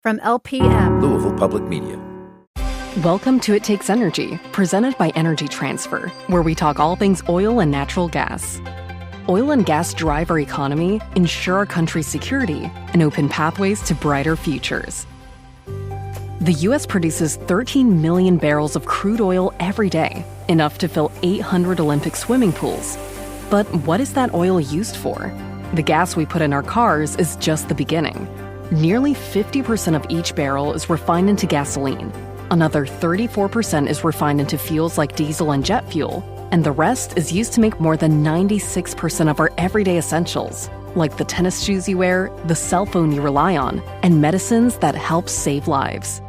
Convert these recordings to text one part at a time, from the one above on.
From LPM, Louisville Public Media. Welcome to It Takes Energy, presented by Energy Transfer, where we talk all things oil and natural gas. Oil and gas drive our economy, ensure our country's security, and open pathways to brighter futures. The U.S. produces 13 million barrels of crude oil every day, enough to fill 800 Olympic swimming pools. But what is that oil used for? The gas we put in our cars is just the beginning. Nearly 50% of each barrel is refined into gasoline. Another 34% is refined into fuels like diesel and jet fuel. And the rest is used to make more than 96% of our everyday essentials, like the tennis shoes you wear, the cell phone you rely on, and medicines that help save lives.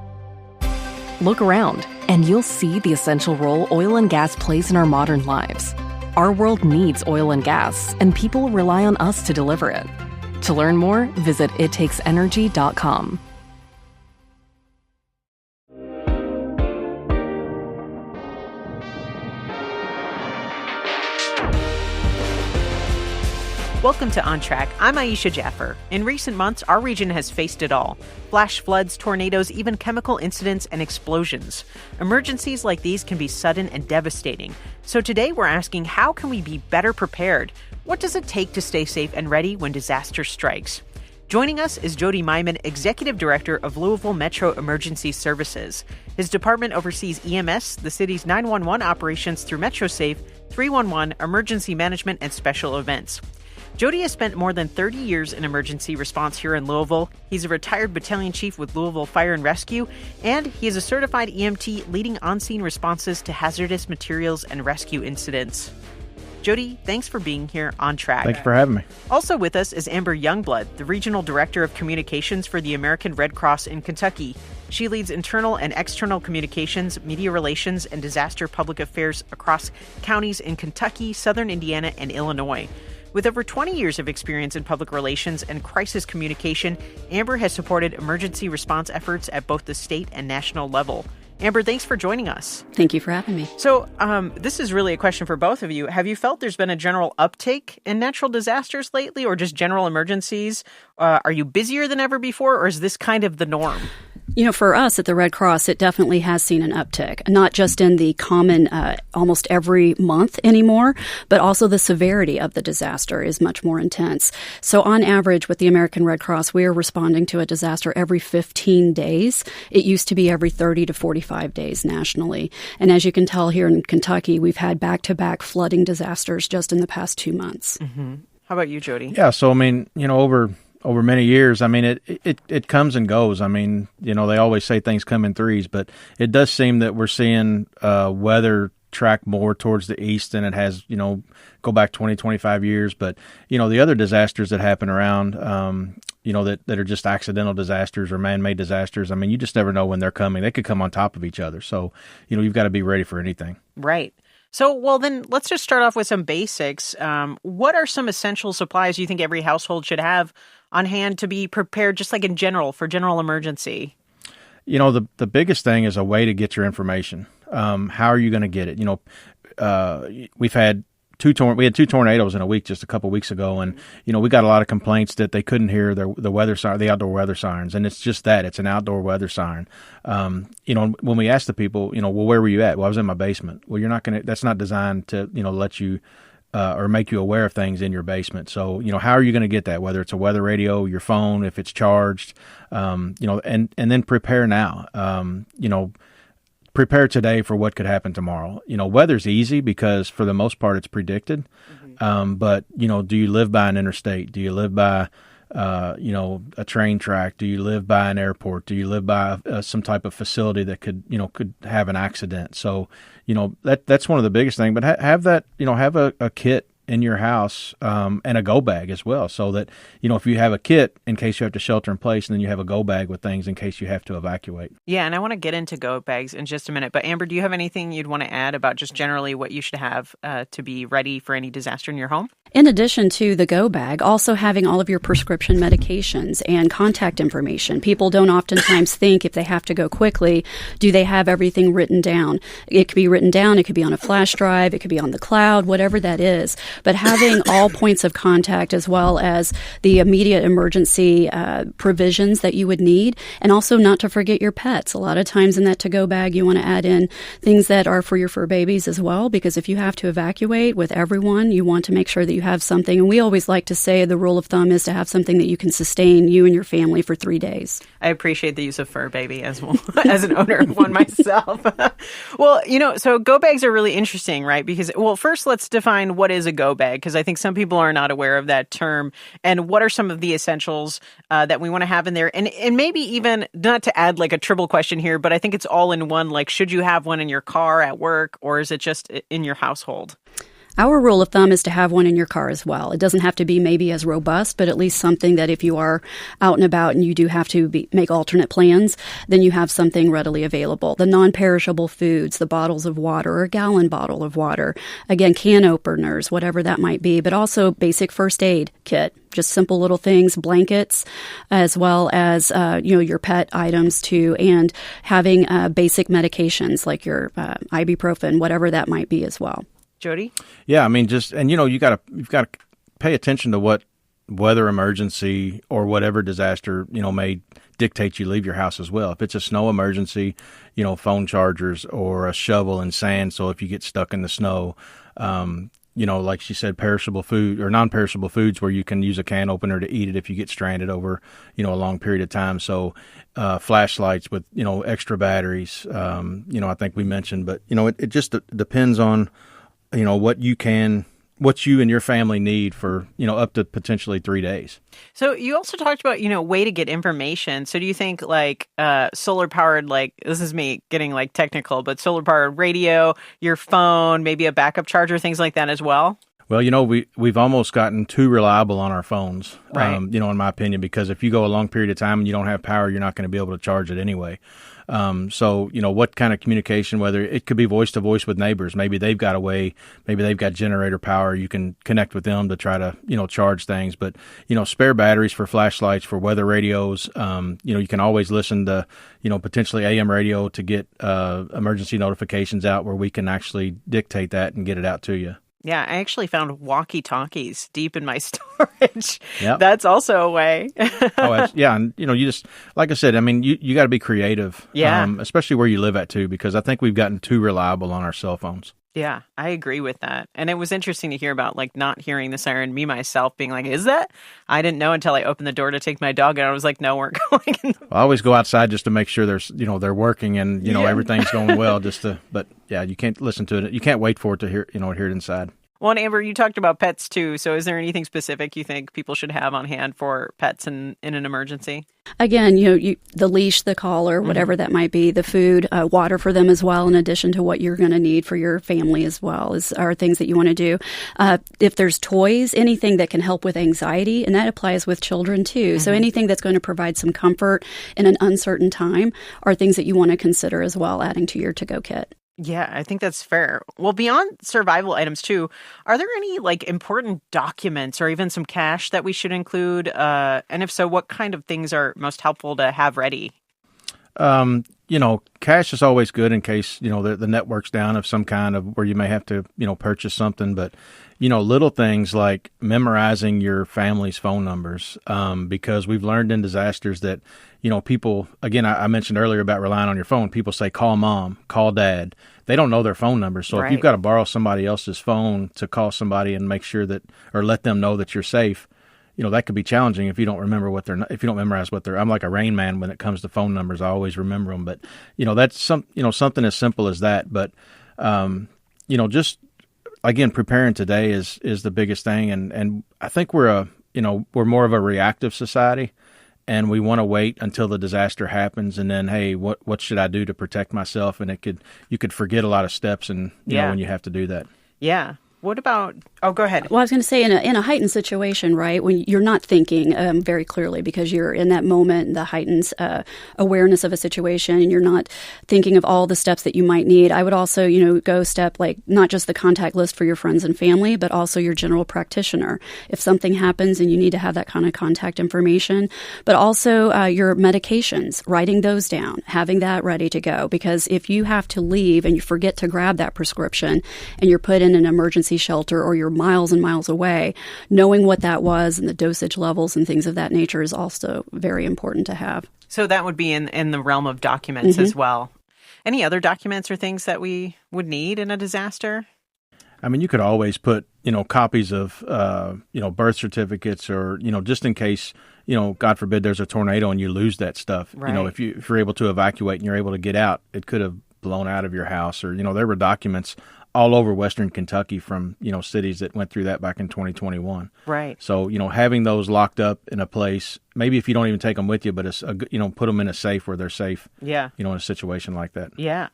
Look around, and you'll see the essential role oil and gas plays in our modern lives. Our world needs oil and gas, and people rely on us to deliver it. To learn more, visit ittakes.energy.com. Welcome to On Track. I'm Aisha Jaffer. In recent months, our region has faced it all. Flash floods, tornadoes, even chemical incidents and explosions. Emergencies like these can be sudden and devastating. So today we're asking, how can we be better prepared? What does it take to stay safe and ready when disaster strikes? Joining us is Jody Meiman, Executive Director of Louisville Metro Emergency Services. His department oversees EMS, the city's 911 operations through MetroSafe, 311, emergency management, and special events. Jody has spent more than 30 years in emergency response here in Louisville. He's a retired battalion chief with Louisville Fire and Rescue, and he is a certified EMT leading on-scene responses to hazardous materials and rescue incidents. Jody, thanks for being here on Track. Thanks for having me. Also with us is Amber Youngblood, the Regional Director of Communications for the American Red Cross in Kentucky. She leads internal and external communications, media relations, and disaster public affairs across counties in Kentucky, Southern Indiana, and Illinois. With over 20 years of experience in public relations and crisis communication, Amber has supported emergency response efforts at both the state and national level. Amber, thanks for joining us. Thank you for having me. So this is really a question for both of you. Have you felt there's been a general uptake in natural disasters lately, or just general emergencies? Are you busier than ever before, or is this kind of the norm? You know, for us at the Red Cross, it definitely has seen an uptick, not just in the common almost every month anymore, but also the severity of the disaster is much more intense. So on average, with the American Red Cross, we are responding to a disaster every 15 days. It used to be every 30 to 45 days nationally. And as you can tell here in Kentucky, we've had back-to-back flooding disasters just in the past 2 months. Mm-hmm. How about you, Jody? Yeah, so I mean, you know, over many years, I mean, it comes and goes. I mean, you know, they always say things come in threes, but it does seem that we're seeing weather track more towards the east than it has, you know, go back 20, 25 years. But, you know, the other disasters that happen around, you know, that are just accidental disasters or man-made disasters, I mean, you just never know when they're coming. They could come on top of each other. So, you know, you've got to be ready for anything. Right. So, well, then let's just start off with some basics. What are some essential supplies you think every household should have on hand to be prepared, just like in general, for general emergency? You know, the biggest thing is a way to get your information. How are you going to get it? You know, we had two tornadoes in a week just a couple weeks ago, and you know we got a lot of complaints that they couldn't hear the outdoor weather sirens, and it's just that it's an outdoor weather siren. You know, when we ask the people, you know, well, where were you at? Well, I was in my basement. Well, you're not going to. That's not designed to, you know, let you or make you aware of things in your basement. So, you know, how are you going to get that? Whether it's a weather radio, your phone, if it's charged, you know, and then prepare now. You know, prepare today for what could happen tomorrow. You know, weather's easy because for the most part it's predicted. Mm-hmm. But, you know, do you live by an interstate? Do you live by, you know, a train track? Do you live by an airport? Do you live by some type of facility that could have an accident? So, you know, that's one of the biggest things. But have that, you know, have a kit in your house and a go bag as well, so that, you know, if you have a kit in case you have to shelter in place, and then you have a go bag with things in case you have to evacuate. Yeah, and I want to get into go bags in just a minute. But Amber, do you have anything you'd want to add about just generally what you should have to be ready for any disaster in your home? In addition to the go bag, also having all of your prescription medications and contact information. People don't oftentimes think if they have to go quickly, do they have everything written down? It could be written down. It could be on a flash drive. It could be on the cloud, whatever that is. but having all points of contact as well as the immediate emergency provisions that you would need, and also not to forget your pets. A lot of times in that to-go bag, you want to add in things that are for your fur babies as well, because if you have to evacuate with everyone, you want to make sure that you have something. And we always like to say the rule of thumb is to have something that you can sustain you and your family for 3 days. I appreciate the use of fur baby as well, as an owner of one myself. Well, so go bags are really interesting, right? Because, well, first let's define what is a go bag, because I think some people are not aware of that term, and what are some of the essentials that we want to have in there. And maybe even, not to add like a triple question here, but I think it's all in one, like should you have one in your car at work, or is it just in your household? Our rule of thumb is to have one in your car as well. It doesn't have to be maybe as robust, but at least something that if you are out and about and you do have to make alternate plans, then you have something readily available. The non-perishable foods, the bottles of water or a gallon bottle of water, again, can openers, whatever that might be, but also basic first aid kit. Just simple little things, blankets, as well as, your pet items too, and having basic medications like your ibuprofen, whatever that might be as well. Jody? Yeah, I mean, you've got to pay attention to what weather emergency or whatever disaster, may dictate you leave your house as well. If it's a snow emergency, phone chargers or a shovel and sand. So if you get stuck in the snow, like she said, perishable food or non-perishable foods where you can use a can opener to eat it if you get stranded over, a long period of time. So flashlights with, extra batteries, I think we mentioned, but, it just depends on, what you and your family need for, up to potentially 3 days. So you also talked about, way to get information. So do you think like solar powered, like this is me getting like technical, but solar powered radio, your phone, maybe a backup charger, things like that as well? Well, we've almost gotten too reliable on our phones, right. In my opinion, because if you go a long period of time and you don't have power, you're not going to be able to charge it anyway. So, what kind of communication, whether it could be voice to voice with neighbors, maybe they've got a way, maybe they've got generator power, you can connect with them to try to, charge things. But, spare batteries for flashlights, for weather radios, you can always listen to, potentially AM radio to get emergency notifications out where we can actually dictate that and get it out to you. Yeah, I actually found walkie-talkies deep in my storage. Yep. That's also a way. Yeah, and you just, like I said, I mean, you got to be creative. Yeah. Especially where you live at too, because I think we've gotten too reliable on our cell phones. Yeah, I agree with that. And it was interesting to hear about like not hearing the siren, me myself being like, is that? I didn't know until I opened the door to take my dog and I was like, no, we're going. I always go outside just to make sure they're working and, everything's going well but yeah, you can't listen to it. You can't wait for it to hear it inside. Well, and Amber, you talked about pets too. So is there anything specific you think people should have on hand for pets in an emergency? Again, the leash, the collar, whatever that might be, the food, water for them as well, in addition to what you're going to need for your family as well, are things that you want to do. If there's toys, anything that can help with anxiety, and that applies with children too. Mm-hmm. So anything that's going to provide some comfort in an uncertain time are things that you want to consider as well, adding to your to-go kit. Yeah, I think that's fair. Well, beyond survival items too, are there any like important documents or even some cash that we should include? And if so, what kind of things are most helpful to have ready? Cash is always good in case, the network's down of some kind of where you may have to, purchase something. But, little things like memorizing your family's phone numbers, because we've learned in disasters that, people, again, I mentioned earlier about relying on your phone. People say, call mom, call dad. They don't know their phone numbers. So right. If you've got to borrow somebody else's phone to call somebody and make sure that, or let them know that you're safe, that could be challenging if you don't remember if you don't memorize I'm like a Rain Man when it comes to phone numbers. I always remember them, but that's something as simple as that. But, just again, preparing today is the biggest thing. And I think we're more of a reactive society, and we want to wait until the disaster happens. And then, hey, what should I do to protect myself? And you could forget a lot of steps and, when you have to do that. Yeah. What about, go ahead. Well, I was going to say in a heightened situation, right, when you're not thinking very clearly because you're in that moment, the heightened awareness of a situation, and you're not thinking of all the steps that you might need. I would also, go step like not just the contact list for your friends and family, but also your general practitioner. If something happens and you need to have that kind of contact information, but also your medications, writing those down, having that ready to go. Because if you have to leave and you forget to grab that prescription and you're put in an emergency emergency shelter or you're miles and miles away, knowing what that was and the dosage levels and things of that nature is also very important to have. So that would be in the realm of documents as well. Any other documents or things that we would need in a disaster? I mean, you could always put, copies of, birth certificates or, just in case, God forbid there's a tornado and you lose that stuff. Right. If you're able to evacuate and you're able to get out, it could have blown out of your house or, there were documents all over Western Kentucky from, cities that went through that back in 2021. Right. So, having those locked up in a place, maybe if you don't even take them with you, but, put them in a safe where they're safe. Yeah. In a situation like that. Yeah.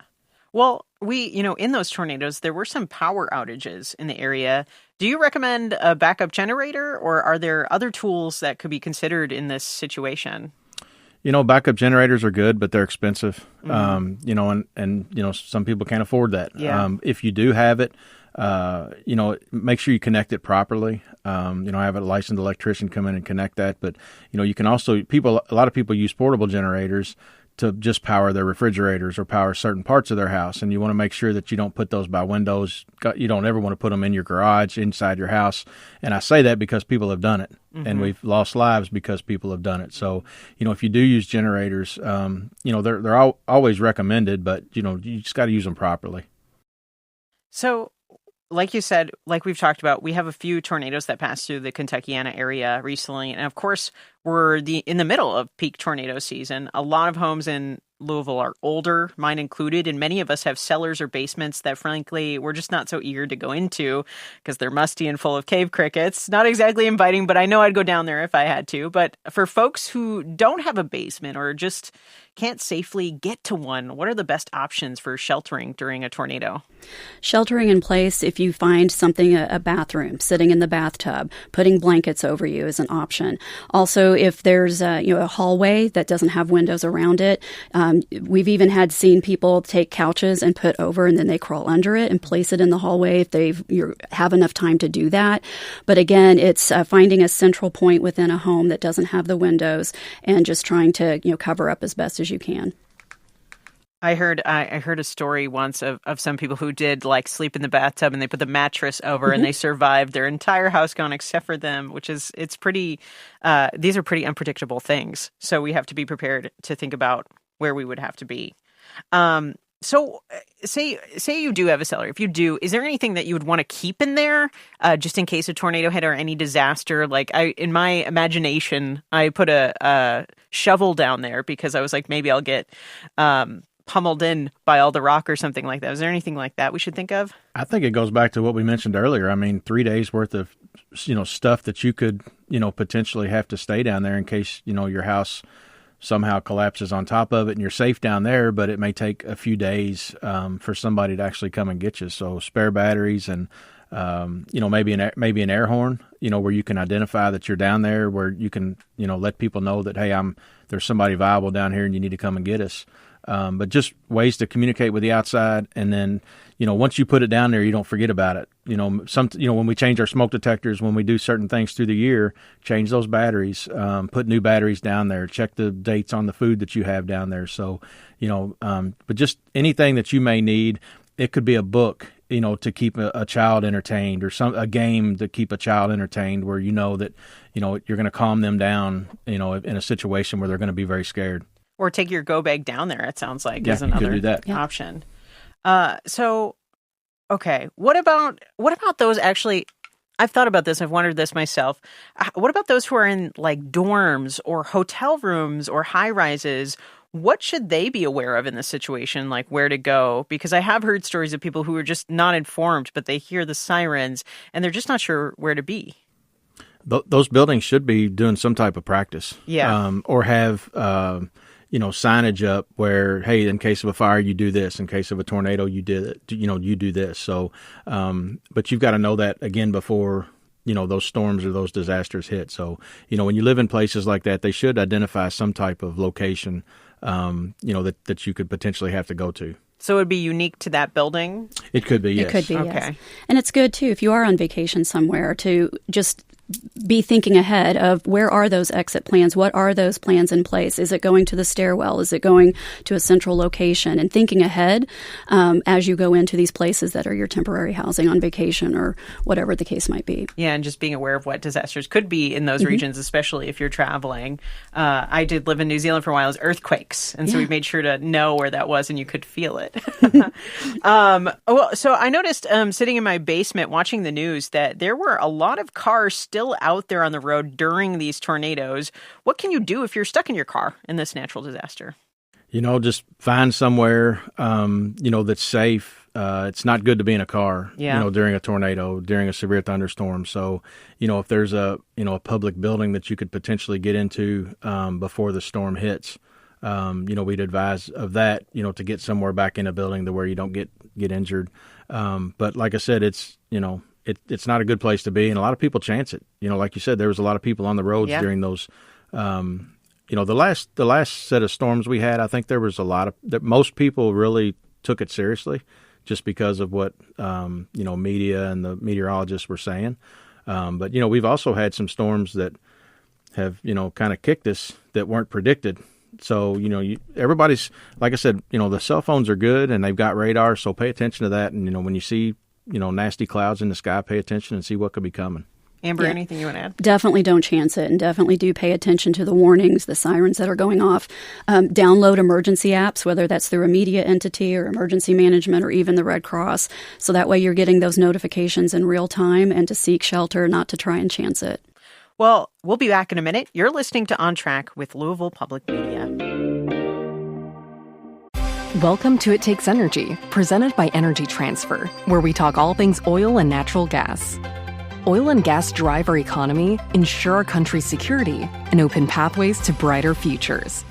Well, in those tornadoes, there were some power outages in the area. Do you recommend a backup generator, or are there other tools that could be considered in this situation? Backup generators are good, but they're expensive. And some people can't afford that. Yeah. If you do have it, make sure you connect it properly. Have a licensed electrician come in and connect that. But, you can also, a lot of people use portable generators to just power their refrigerators or power certain parts of their house. And you want to make sure that you don't put those by windows. You don't ever want to put them in your garage, inside your house. And I say that because people have done it. And we've lost lives because people have done it. So, if you do use generators, they're always recommended, but, you just got to use them properly. So, like you said, like we've talked about, we have a few tornadoes that passed through the Kentuckiana area recently. And of course, we're in the middle of peak tornado season. A lot of homes in Louisville are older, mine included, and many of us have cellars or basements that, frankly, we're just not so eager to go into because they're musty and full of cave crickets. Not exactly inviting, but I know I'd go down there if I had to. But for folks who don't have a basement or just can't safely get to one, what are the best options for sheltering during a tornado? Sheltering in place, if you find something, a bathroom, sitting in the bathtub, putting blankets over you is an option. Also, if there's a hallway that doesn't have windows around it, we've even seen people take couches and put over and then they crawl under it and place it in the hallway if they have enough time to do that. But again, it's finding a central point within a home that doesn't have the windows and just trying to cover up as best as you can. I heard a story once of some people who did sleep in the bathtub and they put the mattress over and they survived, their entire house gone except for them, it's pretty, these are pretty unpredictable things. So we have to be prepared to think about where we would have to be. So say you do have a cellar. If you do, is there anything that you would want to keep in there just in case a tornado hit or any disaster? In my imagination, I put a shovel down there because I was like, maybe I'll get pummeled in by all the rock or something like that. Is there anything like that we should think of? I think it goes back to what we mentioned earlier. I mean, 3 days worth of, stuff that you could, potentially have to stay down there in case, your house somehow collapses on top of it and you're safe down there, but it may take a few days for somebody to actually come and get you. So spare batteries and, maybe an air horn, where you can identify that you're down there, where you can, let people know that, hey, there's somebody viable down here and you need to come and get us. But just ways to communicate with the outside. And then, once you put it down there, you don't forget about it. When we change our smoke detectors, when we do certain things through the year, change those batteries, put new batteries down there, check the dates on the food that you have down there. So, but just anything that you may need, it could be a book, to keep a child entertained, or a game to keep a child entertained where that, you're going to calm them down, in a situation where they're going to be very scared. Or take your go bag down there, it sounds like, is another option. Okay, what about those actually? I've thought about this. I've wondered this myself. What about those who are in dorms or hotel rooms or high rises? What should they be aware of in this situation, where to go? Because I have heard stories of people who are just not informed, but they hear the sirens and they're just not sure where to be. Those buildings should be doing some type of practice. Yeah. Or have, signage up where, hey, in case of a fire, you do this. In case of a tornado, you do this. So, but you've got to know that again before, those storms or those disasters hit. So, when you live in places like that, they should identify some type of location, that you could potentially have to go to. So it would be unique to that building? It could be, yes. It could be, okay. Yes. And it's good, too, if you are on vacation somewhere, to just be thinking ahead of where are those exit plans? What are those plans in place? Is it going to the stairwell? Is it going to a central location? And thinking ahead as you go into these places that are your temporary housing on vacation or whatever the case might be. Yeah, and just being aware of what disasters could be in those regions, especially if you're traveling. I did live in New Zealand for a while as earthquakes, and so we made sure to know where that was, and you could feel it. So I noticed sitting in my basement watching the news that there were a lot of cars still out there on the road during these tornadoes. What can you do if you're stuck in your car in this natural disaster? Just find somewhere, that's safe. It's not good to be in a car, during a tornado, during a severe thunderstorm. So, if there's a public building that you could potentially get into before the storm hits, we'd advise of that, to get somewhere back in a building to where you don't get injured. But like I said, it's not a good place to be, and a lot of people chance it. Like you said, there was a lot of people on the roads during those. The last set of storms we had, I think there was a lot of that. Most people really took it seriously, just because of what media and the meteorologists were saying. But we've also had some storms that have kind of kicked us that weren't predicted. So everybody's, like I said, the cell phones are good and they've got radar, so pay attention to that. And when you see nasty clouds in the sky, pay attention and see what could be coming. Amber, anything you want to add? Definitely don't chance it, and definitely do pay attention to the warnings, the sirens that are going off. Download emergency apps, whether that's through a media entity or emergency management or even the Red Cross, so that way you're getting those notifications in real time and to seek shelter, not to try and chance it. Well, we'll be back in a minute. You're listening to On Track with Louisville Public Media. Welcome to It Takes Energy, presented by Energy Transfer, where we talk all things oil and natural gas. Oil and gas drive our economy, ensure our country's security, and open pathways to brighter futures.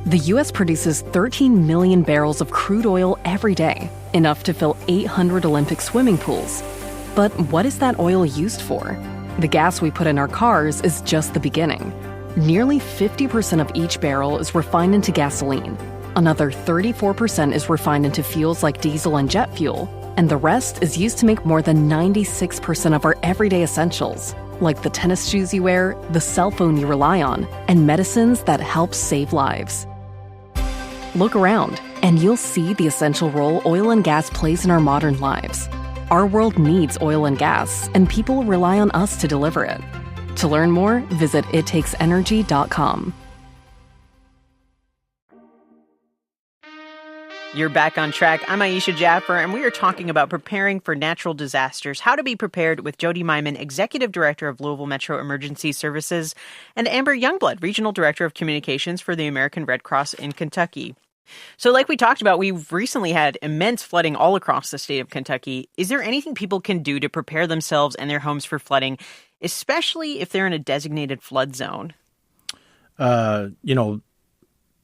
The U.S. produces 13 million barrels of crude oil every day, enough to fill 800 Olympic swimming pools. But what is that oil used for? The gas we put in our cars is just the beginning. Nearly 50% of each barrel is refined into gasoline. Another 34% is refined into fuels like diesel and jet fuel. And the rest is used to make more than 96% of our everyday essentials, like the tennis shoes you wear, the cell phone you rely on, and medicines that help save lives. Look around, and you'll see the essential role oil and gas plays in our modern lives. Our world needs oil and gas, and people rely on us to deliver it. To learn more, visit ittakes.energy.com. You're back on track. I'm Aisha Jaffer, and we are talking about preparing for natural disasters, how to be prepared with Jody Meiman, Executive Director of Louisville Metro Emergency Services, and Amber Youngblood, Regional Director of Communications for the American Red Cross in Kentucky. So like we talked about, we've recently had immense flooding all across the state of Kentucky. Is there anything people can do to prepare themselves and their homes for flooding, especially if they're in a designated flood zone?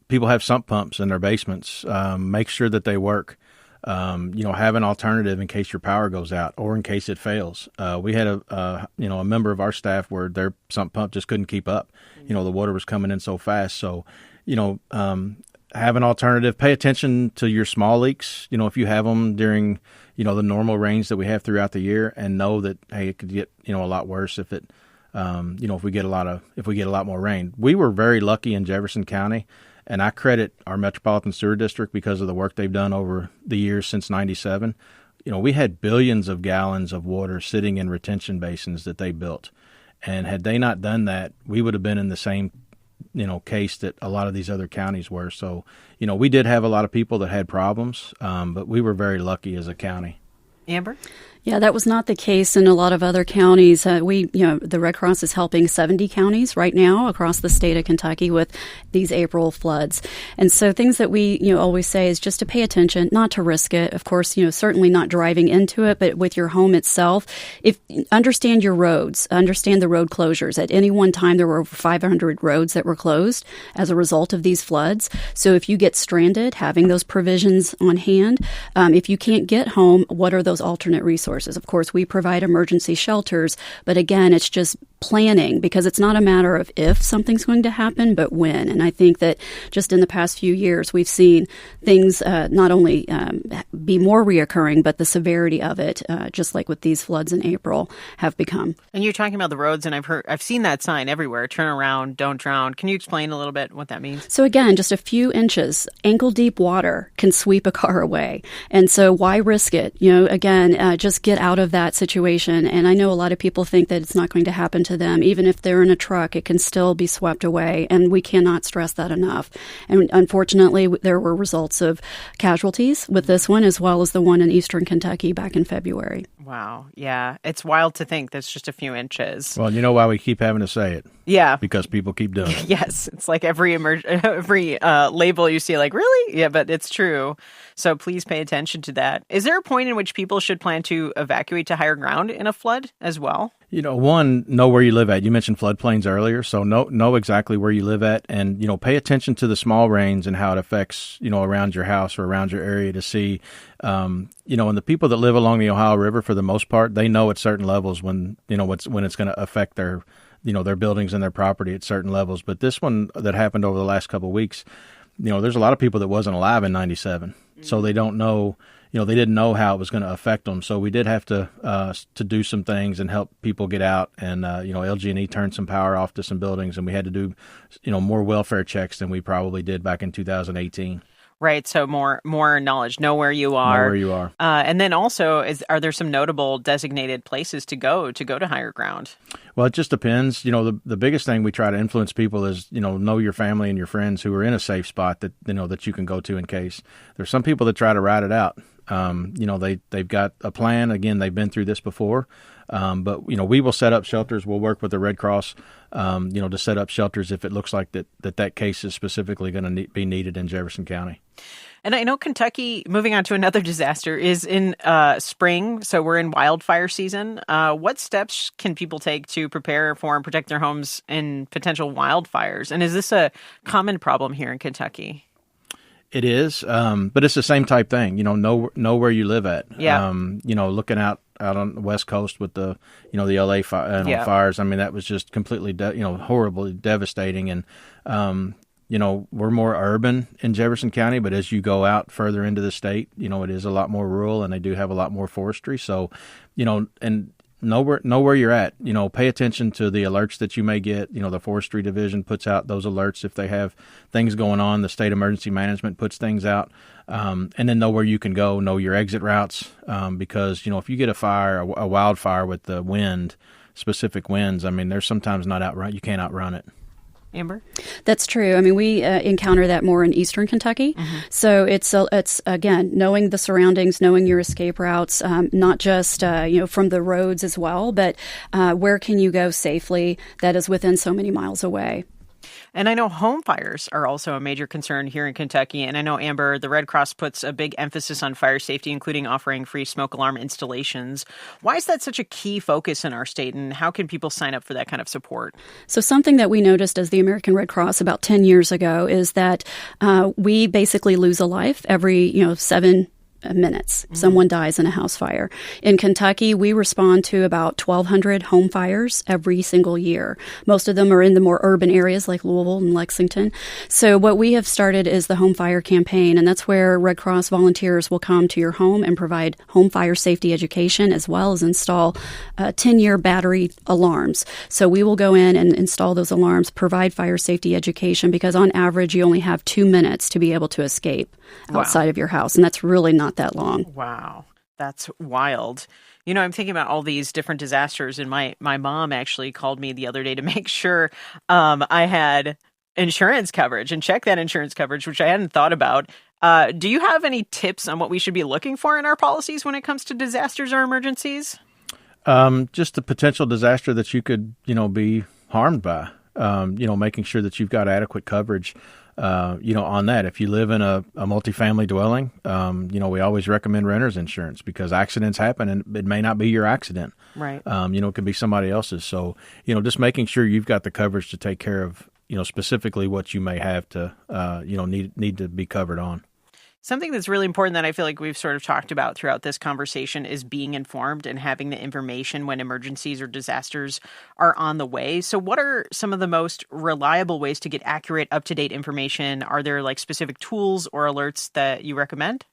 People have sump pumps in their basements. Make sure that they work. Have an alternative in case your power goes out or in case it fails. We had a member of our staff where their sump pump just couldn't keep up. The water was coming in so fast. So, have an alternative. Pay attention to your small leaks. If you have them during, the normal rains that we have throughout the year, and know that, hey, it could get, a lot worse if it, if we get a lot more rain. We were very lucky in Jefferson County. And I credit our Metropolitan Sewer District because of the work they've done over the years since 97. We had billions of gallons of water sitting in retention basins that they built. And had they not done that, we would have been in the same, case that a lot of these other counties were. So, we did have a lot of people that had problems, but we were very lucky as a county. Amber? Yeah, that was not the case in a lot of other counties. The Red Cross is helping 70 counties right now across the state of Kentucky with these April floods. And so things that we, always say is just to pay attention, not to risk it. Of course, certainly not driving into it, but with your home itself, understand your roads, understand the road closures. At any one time, there were over 500 roads that were closed as a result of these floods. So if you get stranded, having those provisions on hand. If you can't get home, what are those alternate resources? Of course, we provide emergency shelters, but again, it's just planning, because it's not a matter of if something's going to happen, but when. And I think that just in the past few years, we've seen things not only be more reoccurring, but the severity of it, just like with these floods in April, have become. And you're talking about the roads, and I've seen that sign everywhere: turn around, don't drown. Can you explain a little bit what that means? So again, just a few inches, ankle-deep water can sweep a car away. And so why risk it? Again, just get out of that situation. And I know a lot of people think that it's not going to happen to them. Even if they're in a truck, it can still be swept away. And we cannot stress that enough. And unfortunately, there were results of casualties with this one, as well as the one in eastern Kentucky back in February. Wow. Yeah. It's wild to think that's just a few inches. Well, you know why we keep having to say it? Yeah. Because people keep doing it. Yes. It's like every label you see, like, really? Yeah, but it's true. So please pay attention to that. Is there a point in which people should plan to evacuate to higher ground in a flood as well? One, know where you live at. You mentioned floodplains earlier, so know exactly where you live at, and pay attention to the small rains and how it affects around your house or around your area to see. And the people that live along the Ohio River, for the most part, they know at certain levels when it's going to affect their their buildings and their property at certain levels. But this one that happened over the last couple of weeks, there's a lot of people that wasn't alive in '97, so they don't know. They didn't know how it was going to affect them. So we did have to do some things and help people get out. And, LG&E turned some power off to some buildings, and we had to do, more welfare checks than we probably did back in 2018. Right. So more knowledge. Know where you are. Know where you are. And then also, are there some notable designated places to go to higher ground? Well, it just depends. The biggest thing we try to influence people is, know your family and your friends who are in a safe spot that, that you can go to in case. There's some people that try to ride it out. They've got a plan. Again, they've been through this before. But we will set up shelters. We'll work with the Red Cross, to set up shelters if it looks like that case is specifically going to be needed in Jefferson County. And I know Kentucky, moving on to another disaster, is in spring, so we're in wildfire season. What steps can people take to prepare for and protect their homes in potential wildfires? And is this a common problem here in Kentucky? It is, but it's the same type thing. Know where you live at. Yeah. Looking out on the West Coast with the the LA fires. I mean, that was just completely horribly devastating. And we're more urban in Jefferson County, but as you go out further into the state, it is a lot more rural, and they do have a lot more forestry. So, and know where you're at. Pay attention to the alerts that you may get. The Forestry Division puts out those alerts if they have things going on. The State Emergency Management puts things out. And then know where you can go. Know your exit routes. Because, if you get a wildfire with the specific winds, I mean, there's sometimes you can't outrun it. Amber? That's true. I mean, we encounter that more in eastern Kentucky. Mm-hmm. So it's again, knowing the surroundings, knowing your escape routes, not just, from the roads as well, but where can you go safely that is within so many miles away. And I know home fires are also a major concern here in Kentucky. And I know, Amber, the Red Cross puts a big emphasis on fire safety, including offering free smoke alarm installations. Why is that such a key focus in our state, and how can people sign up for that kind of support? So something that we noticed as the American Red Cross about 10 years ago is that we basically lose a life every 7 minutes. Mm-hmm. Someone dies in a house fire. In Kentucky, we respond to about 1,200 home fires every single year. Most of them are in the more urban areas like Louisville and Lexington. So what we have started is the home fire campaign, and that's where Red Cross volunteers will come to your home and provide home fire safety education, as well as install 10-year battery alarms. So we will go in and install those alarms, provide fire safety education, because on average, you only have 2 minutes to be able to escape outside of your house, and that's really not that long. Wow, that's wild. I'm thinking about all these different disasters, and my mom actually called me the other day to make sure I had insurance coverage and check that insurance coverage, which I hadn't thought about. Do you have any tips on what we should be looking for in our policies when it comes to disasters or emergencies? Just the potential disaster that you could, be harmed by. Making sure that you've got adequate coverage. On that. If you live in a multifamily dwelling, we always recommend renter's insurance because accidents happen and it may not be your accident. Right. It could be somebody else's. So, just making sure you've got the coverage to take care of, specifically what you may have to, need to be covered on. Something that's really important that I feel like we've sort of talked about throughout this conversation is being informed and having the information when emergencies or disasters are on the way. So what are some of the most reliable ways to get accurate, up-to-date information? Are there like specific tools or alerts that you recommend?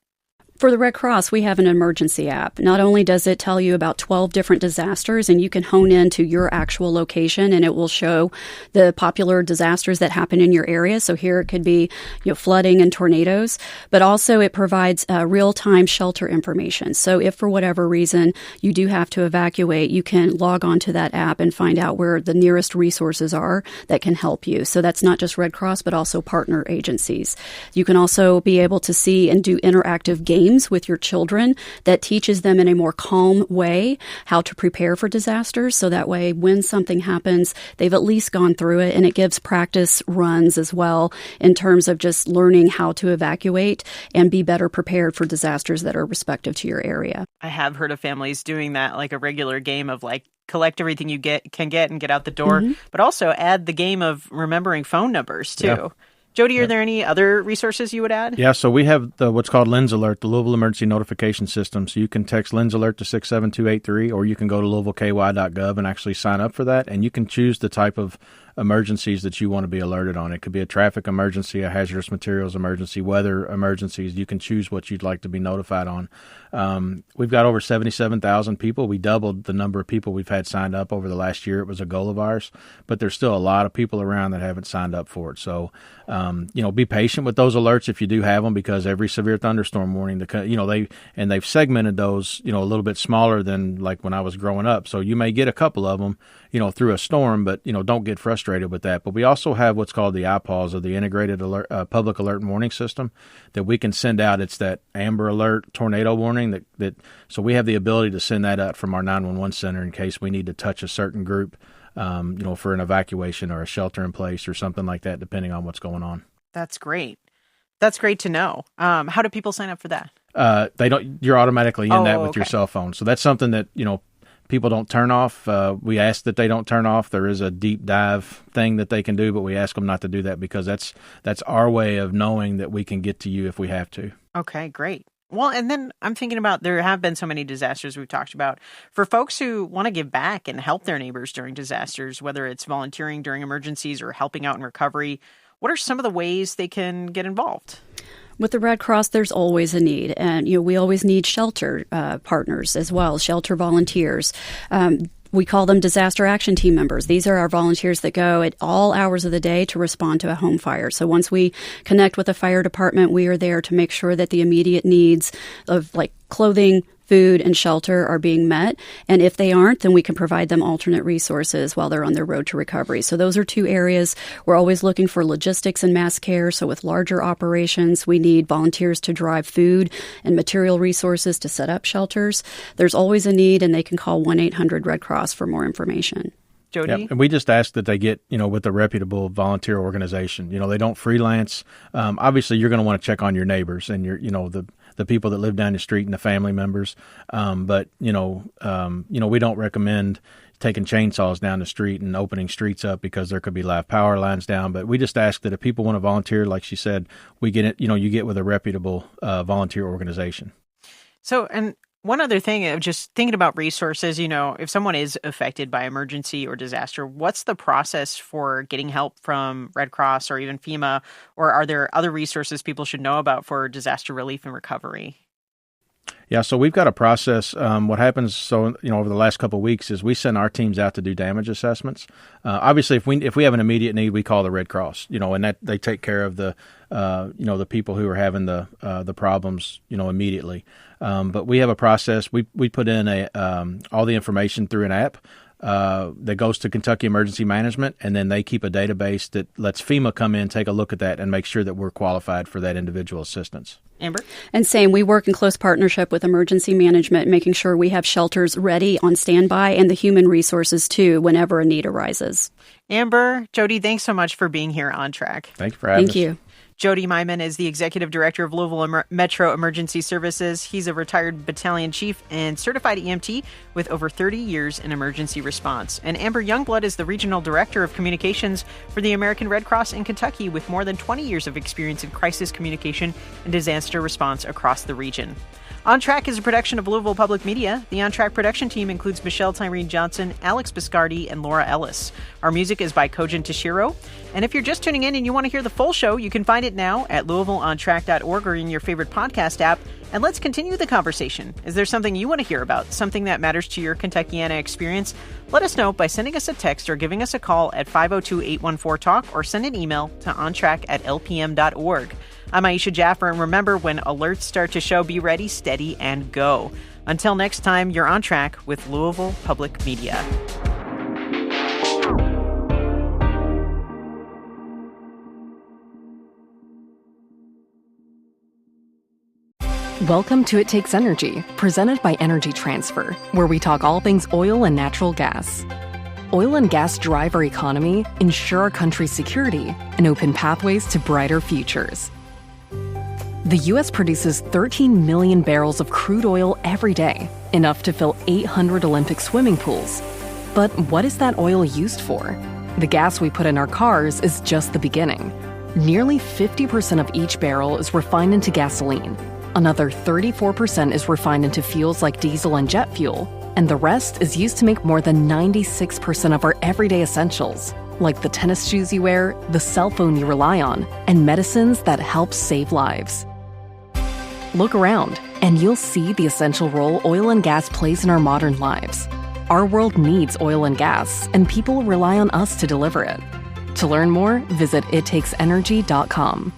For the Red Cross, we have an emergency app. Not only does it tell you about 12 different disasters, and you can hone in to your actual location, and it will show the popular disasters that happen in your area. So here it could be flooding and tornadoes, but also it provides real-time shelter information. So if for whatever reason you do have to evacuate, you can log on to that app and find out where the nearest resources are that can help you. So that's not just Red Cross, but also partner agencies. You can also be able to see and do interactive games with your children that teaches them in a more calm way how to prepare for disasters. So that way, when something happens, they've at least gone through it, and it gives practice runs as well in terms of just learning how to evacuate and be better prepared for disasters that are respective to your area. I have heard of families doing that, like a regular game of like collect everything you can get and get out the door, but also add the game of remembering phone numbers too. Yeah. Jody, are there any other resources you would add? Yeah, so we have what's called Lens Alert, the Louisville Emergency Notification System. So you can text Lens Alert to 67283, or you can go to louisvilleky.gov and actually sign up for that. And you can choose the type of emergencies that you want to be alerted on. It could be a traffic emergency, a hazardous materials emergency, weather emergencies. You can choose what you'd like to be notified on. We've got over 77,000 people. We doubled the number of people we've had signed up over the last year. It was a goal of ours, but there's still a lot of people around that haven't signed up for it. So, be patient with those alerts if you do have them, because every severe thunderstorm warning, they've segmented those, a little bit smaller than like when I was growing up. So you may get a couple of them, through a storm, but, don't get frustrated with that. But we also have what's called the IPAWS, or the Integrated Alert, Public Alert and Warning System, that we can send out. It's that Amber Alert tornado warning so we have the ability to send that out from our 911 center in case we need to touch a certain group, for an evacuation or a shelter in place or something like that, depending on what's going on. That's great. That's great to know. How do people sign up for that? You're automatically in that with your cell phone. So that's something that, people don't turn off. We ask that they don't turn off. There is a deep dive thing that they can do, but we ask them not to do that, because that's our way of knowing that we can get to you if we have to. Okay, great. Well, and then I'm thinking about, there have been so many disasters we've talked about. For folks who want to give back and help their neighbors during disasters, whether it's volunteering during emergencies or helping out in recovery, what are some of the ways they can get involved? With the Red Cross, there's always a need. And, we always need shelter partners as well, shelter volunteers. We call them disaster action team members. These are our volunteers that go at all hours of the day to respond to a home fire. So once we connect with the fire department, we are there to make sure that the immediate needs of like clothing, food, and shelter are being met. And if they aren't, then we can provide them alternate resources while they're on their road to recovery. So those are two areas. We're always looking for logistics and mass care. So with larger operations, we need volunteers to drive food and material resources to set up shelters. There's always a need, and they can call 1-800-RED CROSS for more information. Jody? Yep. And we just ask that they get, with a reputable volunteer organization. They don't freelance. Obviously, you're going to want to check on your neighbors and the people that live down the street and the family members. But we don't recommend taking chainsaws down the street and opening streets up, because there could be live power lines down. But we just ask that if people want to volunteer, like she said, we get it. You get with a reputable volunteer organization. So, and one other thing, of just thinking about resources, if someone is affected by emergency or disaster, what's the process for getting help from Red Cross or even FEMA? Or are there other resources people should know about for disaster relief and recovery? Yeah, so we've got a process. What happens, over the last couple of weeks is we send our teams out to do damage assessments. Obviously, if we have an immediate need, we call the Red Cross, and that they take care of the people who are having the problems, immediately. But we have a process. We put in all the information through an app that goes to Kentucky Emergency Management, and then they keep a database that lets FEMA come in, take a look at that, and make sure that we're qualified for that individual assistance. Amber? And same, we work in close partnership with emergency management, making sure we have shelters ready on standby, and the human resources too whenever a need arises. Amber, Jody, thanks so much for being here on Track. Thank you for having us. Thank you. Jody Meiman is the Executive Director of Louisville Metro Emergency Services. He's a retired battalion chief and certified EMT with over 30 years in emergency response. And Amber Youngblood is the Regional Director of Communications for the American Red Cross in Kentucky with more than 20 years of experience in crisis communication and disaster response across the region. On Track is a production of Louisville Public Media. The On Track production team includes Michelle Tyreen Johnson, Alex Biscardi, and Laura Ellis. Our music is by Kojin Tashiro. And if you're just tuning in and you want to hear the full show, you can find it now at LouisvilleOnTrack.org or in your favorite podcast app. And let's continue the conversation. Is there something you want to hear about, something that matters to your Kentuckiana experience? Let us know by sending us a text or giving us a call at 502-814-TALK or send an email to ontrack@lpm.org. I'm Aisha Jaffer, and remember, when alerts start to show, be ready, steady, and go. Until next time, you're on track with Louisville Public Media. Welcome to It Takes Energy, presented by Energy Transfer, where we talk all things oil and natural gas. Oil and gas drive our economy, ensure our country's security, and open pathways to brighter futures. The U.S. produces 13 million barrels of crude oil every day, enough to fill 800 Olympic swimming pools. But what is that oil used for? The gas we put in our cars is just the beginning. Nearly 50% of each barrel is refined into gasoline. Another 34% is refined into fuels like diesel and jet fuel, and the rest is used to make more than 96% of our everyday essentials, like the tennis shoes you wear, the cell phone you rely on, and medicines that help save lives. Look around, and you'll see the essential role oil and gas plays in our modern lives. Our world needs oil and gas, and people rely on us to deliver it. To learn more, visit ittakes.energy.com.